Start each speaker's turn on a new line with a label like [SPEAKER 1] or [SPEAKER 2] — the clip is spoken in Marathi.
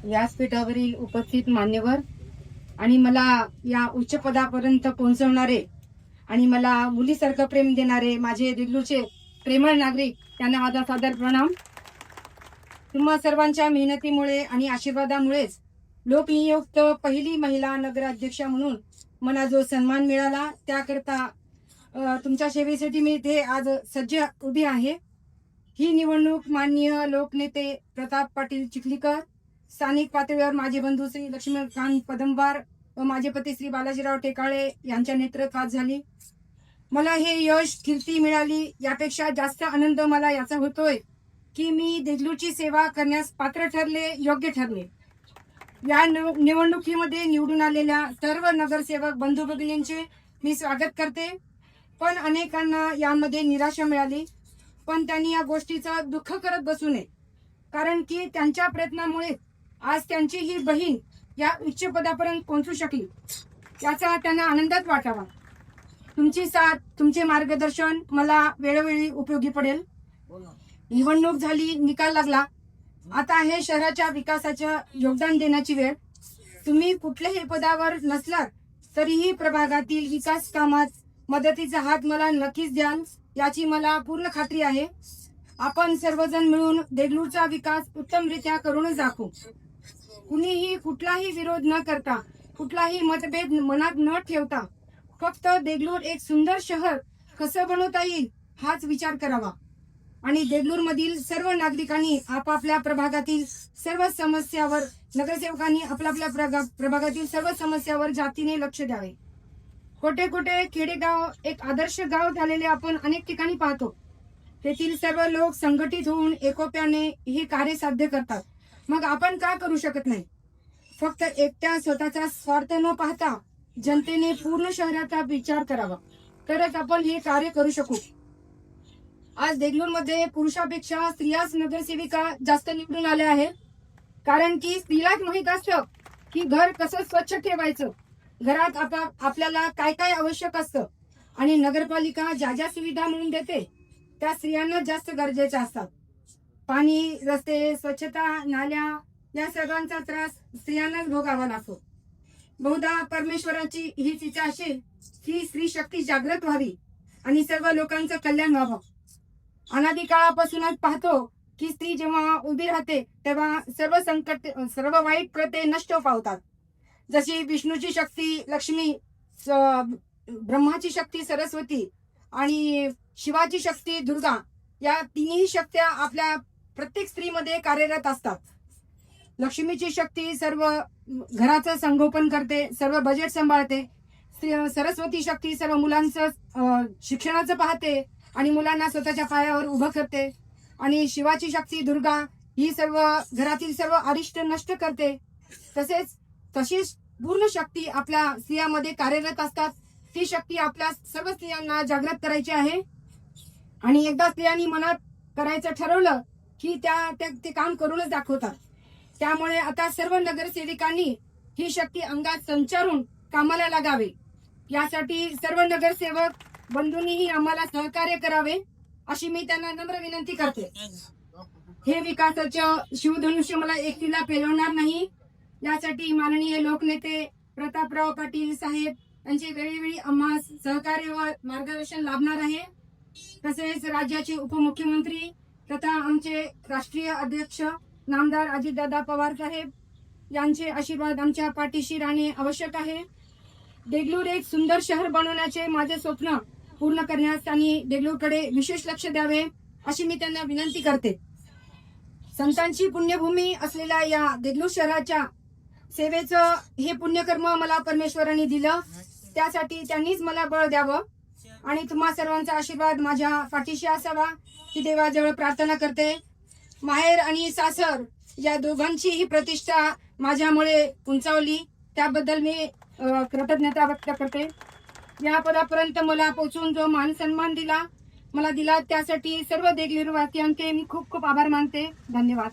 [SPEAKER 1] व्यासपीठावरील उपस्थित मान्यवर आणि मला या उच्च पदापर्यंत पोहोचवणारे आणि मला मुलीसारखं प्रेम देणारे माझे देगलूरचे प्रेमळ नागरिक त्यांना माझा सादर प्रणाम. तुम्हा सर्वांच्या मेहनतीमुळे आणि आशीर्वादामुळेच लोकनियुक्त पहिली महिला नगराध्यक्षा म्हणून मला जो सन्मान मिळाला त्याकरता तुमच्या सेवेसाठी मी इथे आज सज्ज उभी आहे. ही निवडणूक माननीय लोकनेते प्रताप पाटील चिखलीकर, स्थानिक पातळीवर माझे बंधू श्री लक्ष्मीकांत पदमवार व माझे पती श्री बालाजीराव टेकाळे यांच्या नेतृत्वात झाली. मला हे यश कीर्ती मिळाली यापेक्षा जास्त आनंद मला याचा होतोय की मी देगलूरची सेवा करण्यास पात्र ठरले, योग्य ठरले. या निवडणुकीमध्ये निवडून आलेल्या सर्व नगरसेवक बंधू भगिनींचे मी स्वागत करते. पण अनेकांना यामध्ये निराशा मिळाली, पण त्यांनी या गोष्टीचं दुःख करत बसू नये, कारण की त्यांच्या प्रयत्नामुळे आज त्यांची ही बहीण या उच्च पदापर्यंत पोहोचू शकली. याचा त्यांना आनंदात वाटावा. तुमची साथ, तुमचे मार्गदर्शन मला वेळोवेळी उपयोगी पडेल. निवडणूक झाली, निकाल लागला, आता आहे शहराच्या विकासाचं योगदान देण्याची वेळ. तुम्ही कुठल्याही पदावर नसलात तरीही प्रभागातील विकास कामात मदतीचा हात मला नक्कीच द्याल याची मला पूर्ण खात्री आहे. आपण सर्वजण मिळून देगलूरचा विकास उत्तमरित्या करूनच दाखवू. कुणीही कुठलाही विरोध न करता, कुठलाही मतभेद मनात न ठेवता फक्त देगलूर एक सुंदर शहर कसं बनवता येईल हाच विचार करावा आणि देगलूर मधील सर्व नागरिकांनी आपापल्या प्रभागातील सर्व समस्यावर, नगरसेवकांनी आपल्या प्रभागातील सर्व समस्यावर जातीने लक्ष द्यावे. कुठे कुठे खेडेगाव एक आदर्श गाव झालेले आपण अनेक ठिकाणी पाहतो. तेथील सर्व लोक संघटित होऊन एकोप्याने हे कार्य साध्य करतात. मग आपण का करू शकत नाही? फक्त एकट्या स्वतःचा स्वार्थ न पाहता जनतेने पूर्ण शहराचा विचार करावा, तरच आपण हे कार्य करू शकू. आज देगलूरमध्ये पुरुषापेक्षा स्त्रियाच नगरसेविका जास्त निवडून आल्या आहेत, कारण की स्त्रीलाच माहित असतं की घर कसं स्वच्छ ठेवायचं, घरात आपल्याला काय काय आवश्यक असतं आणि नगरपालिका ज्या ज्या सुविधा म्हणून देते त्या स्त्रियांना जास्त गरजेच्या असतात. पाणी, रस्ते, स्वच्छता, नाल्या या सर्वांचा त्रास स्त्रियांनाच भोगावा लागतो. बहुधा परमेश्वराची हीच इच्छा असेल की स्त्री शक्ती जागृत व्हावी आणि सर्व लोकांचं कल्याण व्हावं. अनादी काळापासूनच पाहतो की स्त्री जेव्हा उभी राहते तेव्हा सर्व संकट, सर्व वाईट प्रथे नष्ट पावतात. जशी विष्णूची शक्ती लक्ष्मी, ब्रह्माची शक्ती सरस्वती आणि शिवाची शक्ती दुर्गा, या तिन्ही शक्त्या आपल्या प्रत्येक स्त्रीमध्ये कार्यरत असतात. लक्ष्मीची शक्ती सर्व घराचं संगोपन करते, सर्व बजेट सांभाळते. सरस्वती शक्ती सर्व मुलांचं शिक्षणाचं पाहते आणि मुलांना स्वतःच्या पायावर उभं करते. आणि शिवाची शक्ती दुर्गा ही सर्व घरातील सर्व अरिष्ट नष्ट करते. तशीच पूर्ण शक्ती आपल्या स्त्रियांमध्ये कार्यरत असतात. ती शक्ती आपल्या सर्व स्त्रियांना जागृत करायची आहे आणि एकदा स्त्रियांनी मनात करायचं ठरवलं की ते काम करूनच दाखवतात. त्यामुळे आता सर्व नगरसेविकांनी ही शक्ती अंगात संचारून कामाला लागावे. यासाठी सर्व नगरसेवक बंधूंनीही आम्हाला सहकार्य करावे अशी मी त्यांना नम्र विनंती करते. हे विकासाचं शिवधनुष्य मला एकटीला पेलवणार नाही. यासाठी माननीय लोकनेते प्रतापराव पाटील साहेब यांचे वेळोवेळी आम्हा सहकार्य व मार्गदर्शन लाभणार आहे. तसेच राज्याचे उपमुख्यमंत्री तथा आमचे राष्ट्रीय अध्यक्ष नामदार अजितदादा पवार साहेब यांचे आशीर्वाद आमच्या पाठीशी राहणे आवश्यक आहे. देगलूर एक सुंदर शहर बनवण्याचे माझे स्वप्न पूर्ण करण्यास त्यांनी देगलूरकडे विशेष लक्ष द्यावे अशी मी त्यांना विनंती करते. संतांची पुण्यभूमी असलेल्या या देगलूर शहराच्या सेवेचं हे पुण्यकर्म मला परमेश्वराने दिलं, त्यासाठी त्यांनीच मला बळ द्यावं आणि तुम्हा सर्वांचा आशीर्वाद माझ्या पाठीशी असावा ही देवाजवळ प्रार्थना करते. माहेर आणि सासर या दोघांचीही प्रतिष्ठा माझ्यामुळे उंचावली, त्याबद्दल मी कृतज्ञता व्यक्त करते. या पदापर्यंत मला पोहोचून जो मान सन्मान मला दिला त्यासाठी सर्व देगलूरवासियांचे मी खूप खूप आभार मानते. धन्यवाद.